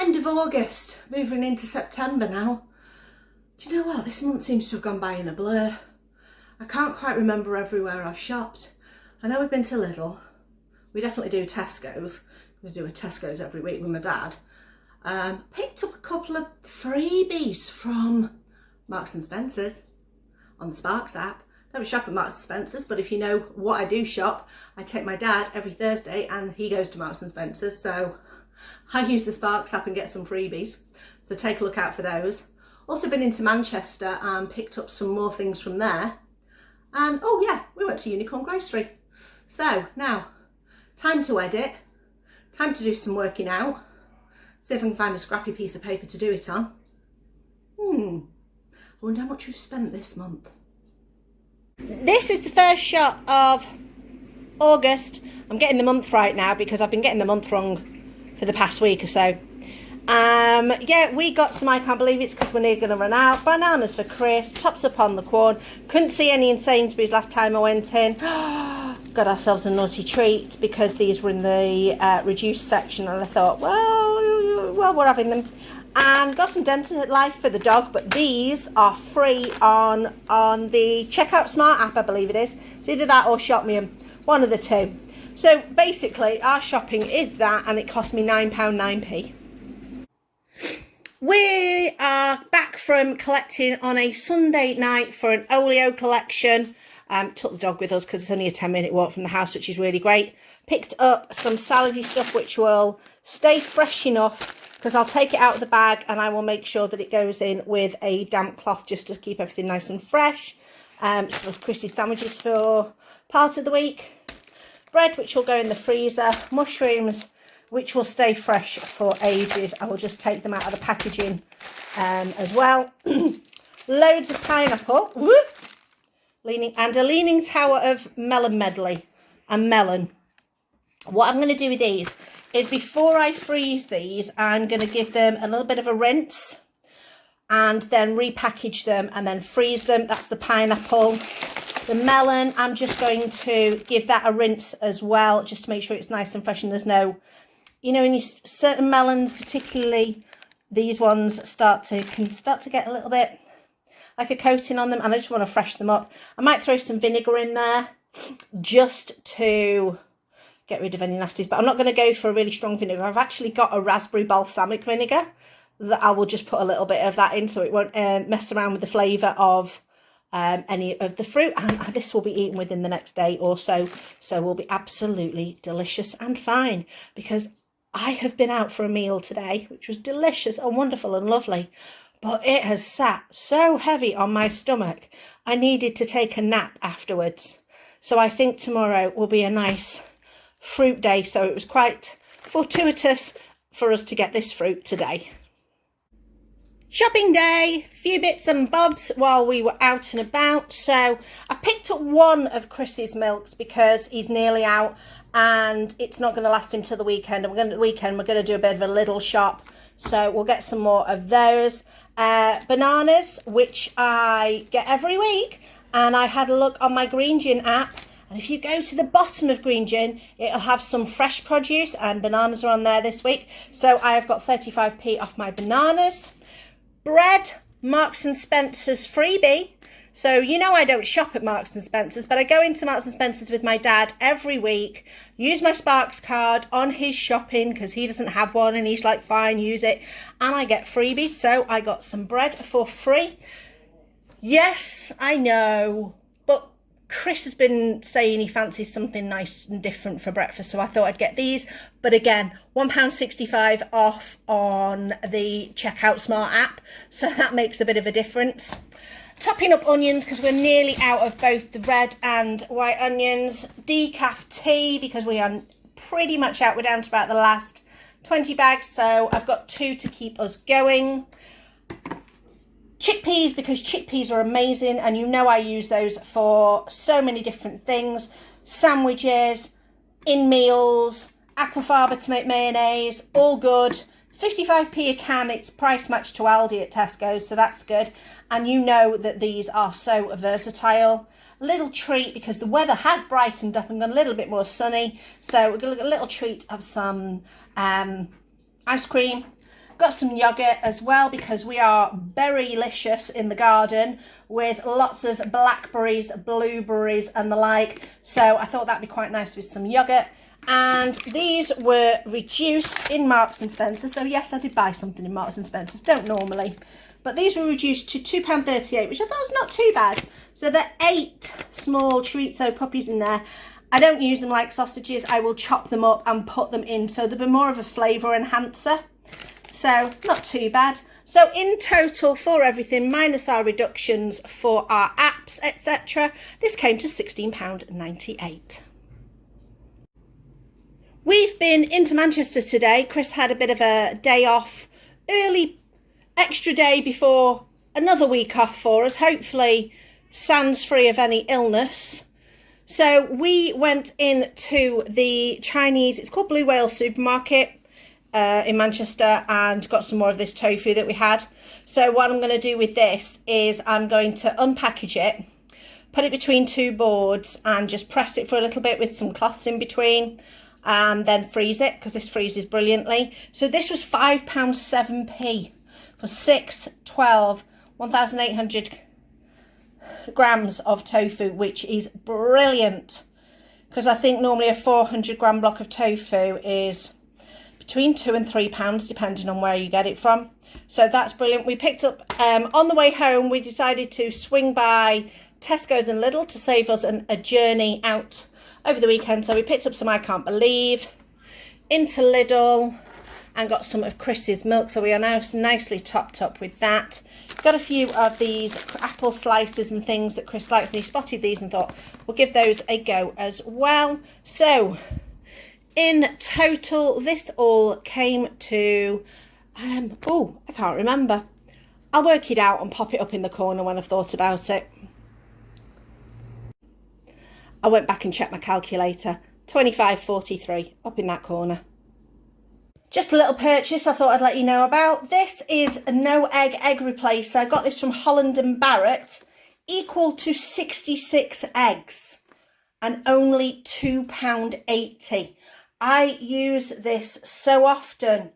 End of August, moving into September now. Do you know what? This month seems to have gone by in a blur. I can't quite remember everywhere I've shopped. I know we've been to Lidl. We definitely do Tesco's. We do a Tesco's every week with my dad. Picked up a couple of freebies from Marks and Spencer's on the Sparks app. Never shop at Marks and Spencer's, but if you know what I do shop, I take my dad every Thursday and he goes to Marks and Spencer's, so I use the Sparks app and get some freebies. So take a look out for those. Also been into Manchester and picked up some more things from there. And oh yeah, we went to Unicorn Grocery. So now, time to edit, time to do some working out. See if I can find a scrappy piece of paper to do it on. I wonder how much we've spent this month. This is the first shot of August. I'm getting the month right now because I've been getting the month wrong for the past week or so. Yeah, we got some, I can't believe it's because we're near going to run out. Bananas for Chris, tops up on the corn. Couldn't see any in Sainsbury's last time I went in. Got ourselves a naughty treat because these were in the reduced section, and I thought, well, we're having them. And got some Dentist Life for the dog, but these are free on the Checkout Smart app, I believe it is. It's either that or Shopmium, one of the two. So basically, our shopping is that, and it cost me £9.9p. We are back from collecting on a Sunday night for an Olio collection. Took the dog with us because it's only a 10-minute walk from the house, which is really great. Picked up some salady stuff, which will stay fresh enough because I'll take it out of the bag and I will make sure that it goes in with a damp cloth just to keep everything nice and fresh. Some of Chrissy's sandwiches for part of the week. Bread, which will go in the freezer. Mushrooms, which will stay fresh for ages. I will just take them out of the packaging as well. Loads of pineapple. Whoop. A leaning tower of melon medley and melon. What I'm going to do with these is before I freeze these, I'm going to give them a little bit of a rinse and then repackage them and then freeze them. That's the pineapple. The melon, I'm just going to give that a rinse as well, just to make sure it's nice and fresh and there's no, you know, certain melons, particularly these ones, can start to get a little bit like a coating on them, and I just want to freshen them up. I might throw some vinegar in there just to get rid of any nasties, but I'm not going to go for a really strong vinegar. I've actually got a raspberry balsamic vinegar that I will just put a little bit of that in so it won't mess around with the flavour of any of the fruit, and this will be eaten within the next day or so, so will be absolutely delicious and fine because I have been out for a meal today, which was delicious and wonderful and lovely, but it has sat so heavy on my stomach. I needed to take a nap afterwards. So I think tomorrow will be a nice fruit day. So it was quite fortuitous for us to get this fruit today. Shopping day, a few bits and bobs while we were out and about. So I picked up one of Chris's milks because he's nearly out and it's not going to last until the weekend. And we're going to do a bit of a Lidl shop. So we'll get some more of those. Bananas, which I get every week. And I had a look on my Green Gin app. And if you go to the bottom of Green Gin, it'll have some fresh produce and bananas are on there this week. So I have got 35p off my bananas. Bread, Marks and Spencer's freebie. So you know I don't shop at Marks and Spencer's, but I go into Marks and Spencer's with my dad every week, use my Sparks card on his shopping because he doesn't have one and he's like, fine, use it. And I get freebies. So I got some bread for free. Yes, I know, but Chris has been saying he fancies something nice and different for breakfast, so I thought I'd get these. But again, £1.65 off on the Checkout Smart app, so that makes a bit of a difference. Topping up onions because we're nearly out of both the red and white onions. Decaf tea because we are pretty much out. We're down to about the last 20 bags, so I've got 2 to keep us going. Chickpeas because chickpeas are amazing and you know I use those for so many different things. Sandwiches, in meals, aquafaba tomato mayonnaise, all good. 55p a can, it's price matched to Aldi at Tesco's, so that's good. And you know that these are so versatile. A little treat because the weather has brightened up and gone a little bit more sunny. So we're going to get a little treat of some ice cream. Got some yogurt as well because we are berry-licious in the garden with lots of blackberries, blueberries and the like. So I thought that'd be quite nice with some yogurt. And these were reduced in Marks and Spencer. So yes, I did buy something in Marks and Spencer's, don't normally. But these were reduced to £2.38, which I thought was not too bad. So there are 8 small chorizo puppies in there. I don't use them like sausages. I will chop them up and put them in. So they'll be more of a flavour enhancer. So not too bad. So in total for everything, minus our reductions for our apps, etc., this came to £16.98. We've been into Manchester today. Chris had a bit of a day off, early extra day before another week off for us, hopefully sans free of any illness. So we went into the Chinese, it's called Blue Whale Supermarket, in Manchester, and got some more of this tofu that we had. So what I'm going to do with this is I'm going to unpackage it, put it between 2 boards and just press it for a little bit with some cloths in between, and then freeze it because this freezes brilliantly. So this was £5.7p for 6, 12, 1,800 grams of tofu, which is brilliant because I think normally a 400 gram block of tofu is between £2 and £3 depending on where you get it from. So that's brilliant. We picked up on the way home, we decided to swing by Tesco's and Lidl to save us a journey out over the weekend. So we picked up some I Can't Believe, into Lidl, and got some of Chris's milk. So we are now nicely topped up with that. Got a few of these apple slices and things that Chris likes, and he spotted these and thought we'll give those a go as well. So in total, this all came to, oh, I can't remember. I'll work it out and pop it up in the corner when I've thought about it. I went back and checked my calculator. 25.43 up in that corner. Just a little purchase I thought I'd let you know about. This is a no egg replacer. I got this from Holland and Barrett, equal to 66 eggs and only £2.80. I use this so often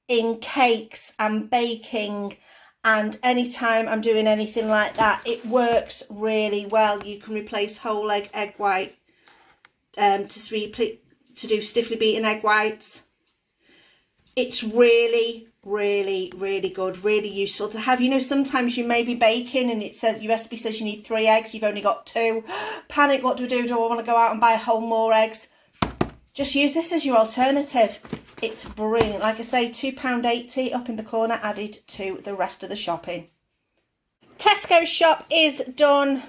in cakes and baking, and anytime I'm doing anything like that, it works really well. You can replace whole egg white to do stiffly beaten egg whites. It's really, really, really good, really useful to have. You know, sometimes you may be baking and it says your recipe says you need 3 eggs, you've only got 2. Panic, what do I do? Do I want to go out and buy a whole more eggs? Just use this as your alternative. It's brilliant. Like I say, £2.80 up in the corner added to the rest of the shopping. Tesco shop is done.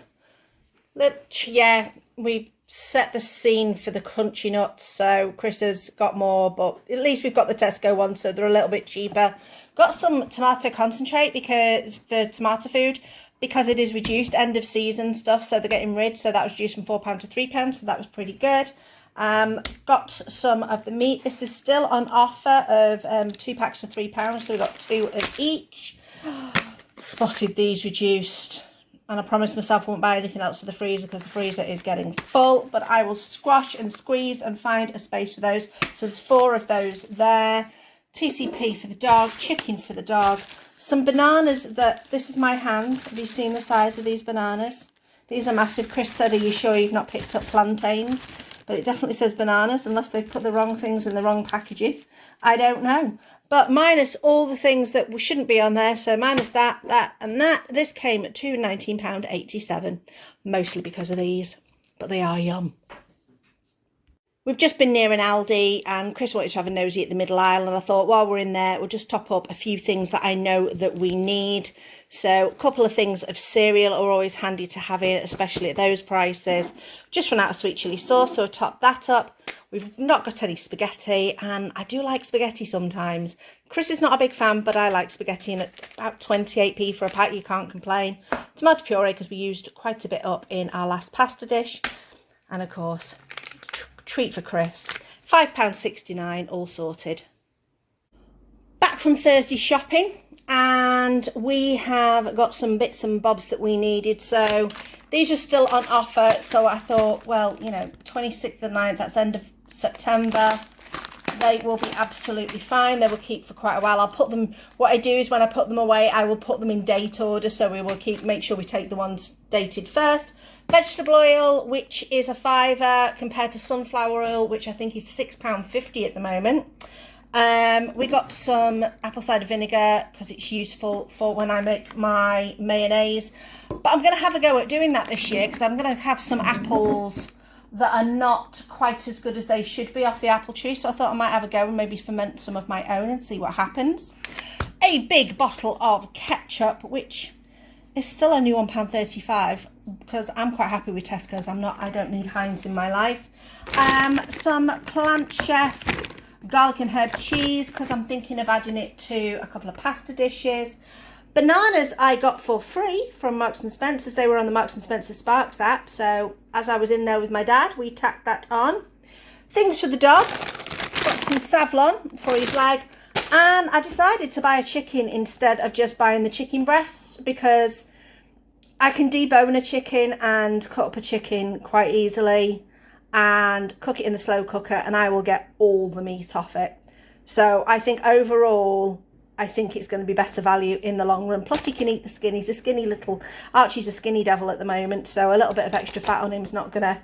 Yeah, we set the scene for the crunchy nuts, so Chris has got more, but at least we've got the Tesco ones, so they're a little bit cheaper. Got some tomato concentrate because for tomato food, because it is reduced end of season stuff, so they're getting rid. So that was reduced from £4 to £3, so that was pretty good. Got some of the meat. This is still on offer of 2 packs for £3, so we got 2 of each. Spotted these reduced, and I promised myself I won't buy anything else for the freezer because the freezer is getting full, but I will squash and squeeze and find a space for those. So there's 4 of those there. TCP for the dog, chicken for the dog, some bananas that, this is my hand. Have you seen the size of these bananas? These are massive. Chris said, are you sure you've not picked up plantains? But it definitely says bananas, unless they've put the wrong things in the wrong packaging. I don't know. But minus all the things that shouldn't be on there, so minus that, and that, this came to £19.87, mostly because of these, but they are yum. We've just been near an Aldi, and Chris wanted to have a nosy at the middle aisle, and I thought while we're in there, we'll just top up a few things that I know that we need. So a couple of things of cereal are always handy to have in, especially at those prices. Just run out of sweet chilli sauce, so I'll top that up. We've not got any spaghetti, and I do like spaghetti sometimes. Chris is not a big fan, but I like spaghetti, and at about 28p for a pack, you can't complain. Tomato puree, because we used quite a bit up in our last pasta dish. And of course, treat for Chris. £5.69, all sorted. Back from Thursday shopping, and we have got some bits and bobs that we needed. So these are still on offer, so I thought, well, you know, 26th of the 9th, that's end of September. they will be absolutely fine. They will keep for quite a while. I'll put them, what I do is when I put them away, I will put them in date order. So we will make sure we take the ones dated first. Vegetable oil, which is a £5 compared to sunflower oil, which I think is £6.50 at the moment. We got some apple cider vinegar because it's useful for when I make my mayonnaise. But I'm going to have a go at doing that this year because I'm going to have some apples that are not quite as good as they should be off the apple tree. So I thought I might have a go and maybe ferment some of my own and see what happens. A big bottle of ketchup, which is still only £1.35 because I'm quite happy with Tesco's. I don't need Heinz in my life. Some Plant Chef garlic and herb cheese because I'm thinking of adding it to a couple of pasta dishes. Bananas I got for free from Marks and Spencer's. They were on the Marks and Spencer Sparks app. So as I was in there with my dad, we tacked that on. Things for the dog. Got some Savlon for his leg. And I decided to buy a chicken instead of just buying the chicken breasts because I can debone a chicken and cut up a chicken quite easily and cook it in the slow cooker and I will get all the meat off it. So I think overall, I think it's going to be better value in the long run. Plus he can eat the skin. He's a skinny little, Archie's a skinny devil at the moment. So a little bit of extra fat on him is not going to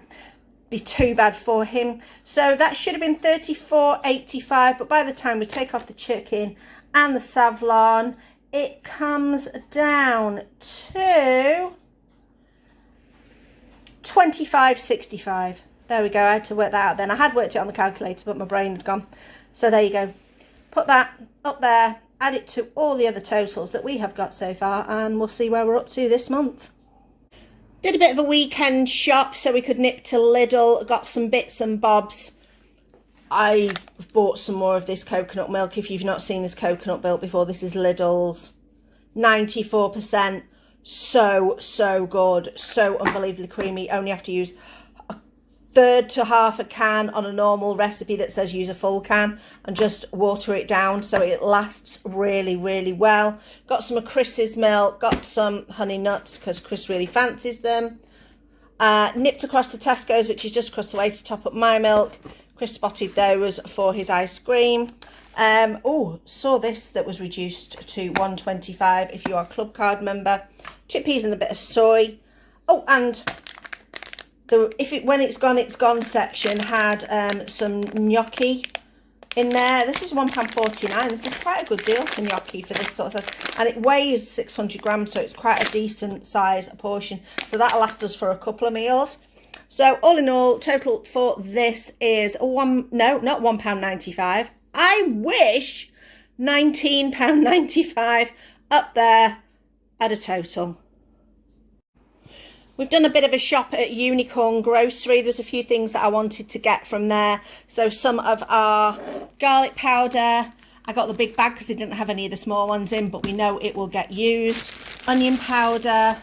be too bad for him. So that should have been $34.85. But by the time we take off the chicken and the Savlon, it comes down to $25.65. There we go. I had to work that out then. I had worked it on the calculator, but my brain had gone. So there you go. Put that up there. Add it to all the other totals that we have got so far, and we'll see where we're up to this month. Did a bit of a weekend shop so we could nip to Lidl. Got some bits and bobs. I bought some more of this coconut milk. If you've not seen this coconut milk before, this is Lidl's. 94%. So good. So unbelievably creamy. Only have to use a third to half a can on a normal recipe that says use a full can and just water it down so it lasts really well. Got some of Chris's milk, got some honey nuts because Chris really fancies them. Nipped across to Tesco's, which is just across the way, to top up my milk. Chris spotted those for his ice cream. Saw this that was reduced to $1.25 if you are a club card member. Chickpeas and a bit of soy. Oh, and when it's gone section had some gnocchi in there. This is £1.49. This is quite a good deal for gnocchi for this sort of stuff. And it weighs 600 grams, so it's quite a decent size portion. So that'll last us for a couple of meals. So all in all, total for this is not £1.95. I wish £19.95 up there at a total. We've done a bit of a shop at Unicorn Grocery. There's a few things that I wanted to get from there. So some of our garlic powder. I got the big bag because they didn't have any of the small ones in, but we know it will get used. Onion powder.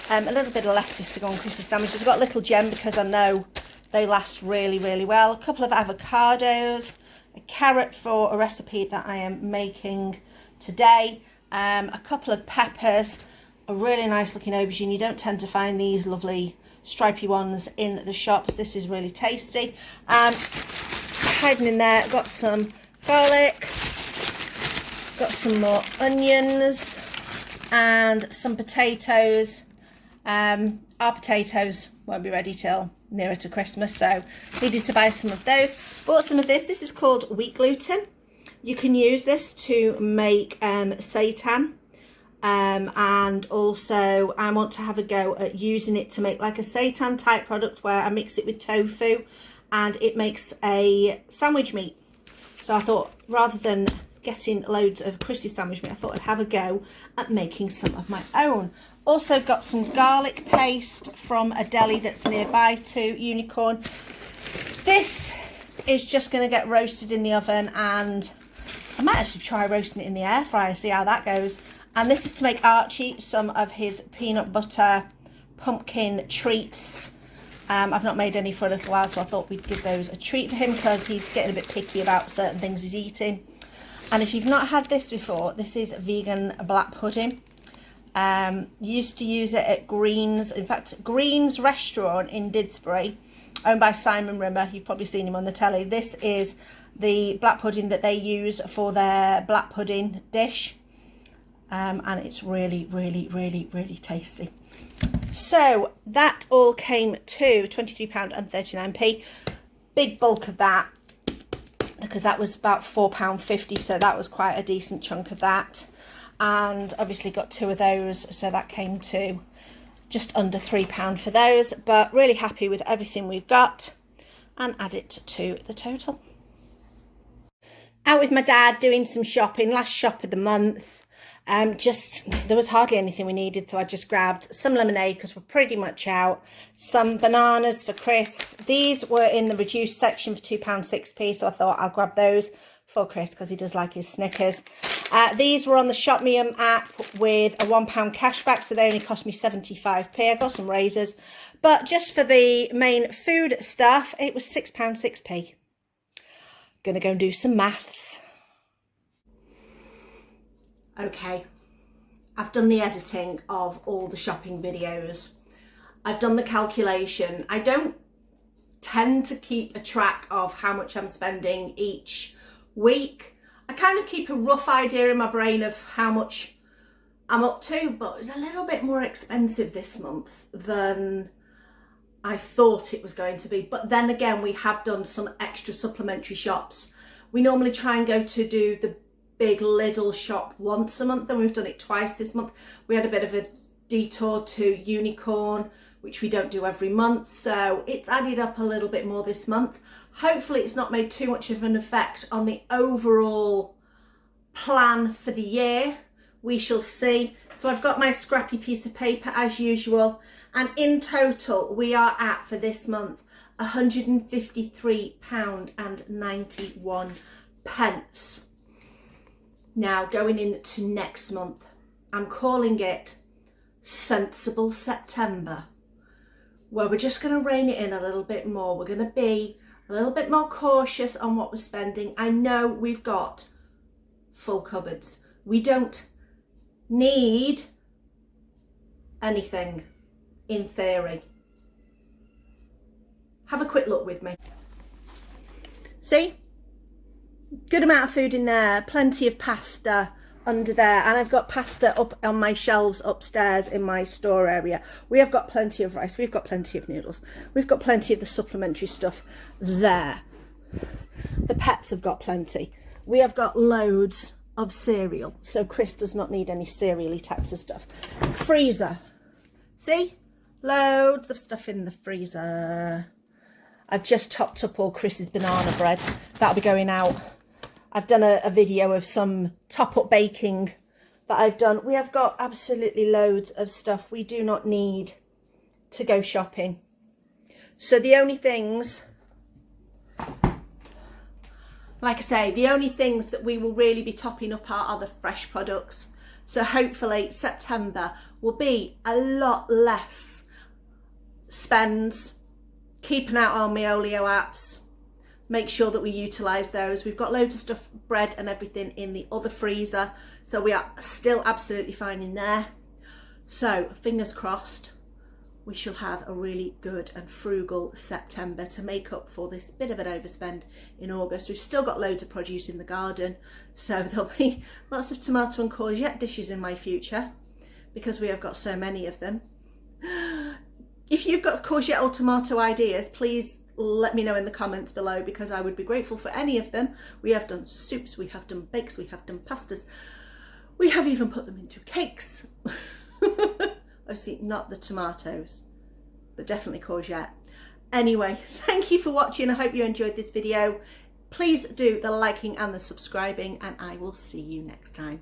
A little bit of lettuce to go on Chris's sandwiches. I've got a little gem because I know they last really well. A couple of avocados. A carrot for a recipe that I am making today. A couple of peppers. A really nice looking aubergine. You don't tend to find these lovely stripy ones in the shops. This is really tasty. Hiding in there, got some garlic, got some more onions and some potatoes. Our potatoes won't be ready till nearer to Christmas, so needed to buy some of those. Bought some of this. This is called wheat gluten. You can use this to make seitan. And also I want to have a go at using it to make like a seitan type product where I mix it with tofu and it makes a sandwich meat. So I thought rather than getting loads of Chris's sandwich meat, I thought I'd have a go at making some of my own. Also got some garlic paste from a deli that's nearby to Unicorn. This is just going to get roasted in the oven, and I might actually try roasting it in the air fryer, see how that goes. And this is to make Archie some of his peanut butter pumpkin treats. I've not made any for a little while, so I thought we'd give those a treat for him because he's getting a bit picky about certain things he's eating. And if you've not had this before, this is vegan black pudding. Used to use it at Green's. In fact, Green's restaurant in Didsbury, owned by Simon Rimmer. You've probably seen him on the telly. This is the black pudding that they use for their black pudding dish. And it's really, really, really, really tasty. So that all came to £23.39. Big bulk of that, because that was about £4.50, so that was quite a decent chunk of that. And obviously got 2 of those, so that came to just under £3 for those. But really happy with everything we've got, and add it to the total. Out with my dad doing some shopping, last shop of the month. There was hardly anything we needed, so I just grabbed some lemonade because we're pretty much out. Some bananas for Chris. These were in the reduced section for £2.6p, so I thought I'll grab those for Chris because he does like his Snickers. These were on the ShopMeUm app with a £1 cashback, so they only cost me 75p. I got some razors, but just for the main food stuff, it was £6.6p. Gonna go and do some maths. Okay, I've done the editing of all the shopping videos. I've done the calculation. I don't tend to keep a track of how much I'm spending each week. I kind of keep a rough idea in my brain of how much I'm up to, but it's a little bit more expensive this month than I thought it was going to be. But then again, we have done some extra supplementary shops. We normally try and go to do the big Lidl shop once a month, and we've done it twice this month. We had a bit of a detour to Unicorn, which we don't do every month, so it's added up a little bit more this month. Hopefully it's not made too much of an effect on the overall plan for the year. We shall see. So I've got my scrappy piece of paper as usual, and in total we are at, for this month, £153.91. Now, going into next month, I'm calling it Sensible September, where we're just going to rein it in a little bit more. We're going to be a little bit more cautious on what we're spending. I know we've got full cupboards. We don't need anything, in theory. Have a quick look with me. See? Good amount of food in there, plenty of pasta under there, and I've got pasta up on my shelves upstairs in my store area. We have got plenty of rice, we've got plenty of noodles, we've got plenty of the supplementary stuff there. The pets have got plenty. We have got loads of cereal, so Chris does not need any cereal-y types of stuff. Freezer, see? Loads of stuff in the freezer. I've just topped up all Chris's banana bread. That'll be going out. I've done a video of some top-up baking that I've done. We have got absolutely loads of stuff. We do not need to go shopping. So the only things, like I say, the only things that we will really be topping up are the fresh products. So hopefully September will be a lot less spends. Keep an eye on my Olio apps. Make sure that we utilise those. We've got loads of stuff, bread and everything in the other freezer, so we are still absolutely fine in there. So fingers crossed, we shall have a really good and frugal September to make up for this bit of an overspend in August. We've still got loads of produce in the garden, so there'll be lots of tomato and courgette dishes in my future because we have got so many of them. If you've got courgette or tomato ideas, please let me know in the comments below, because I would be grateful for any of them. We have done soups, we have done bakes, we have done pastas. We have even put them into cakes. Obviously not the tomatoes, but definitely courgette. Anyway, thank you for watching. I hope you enjoyed this video. Please do the liking and the subscribing, and I will see you next time.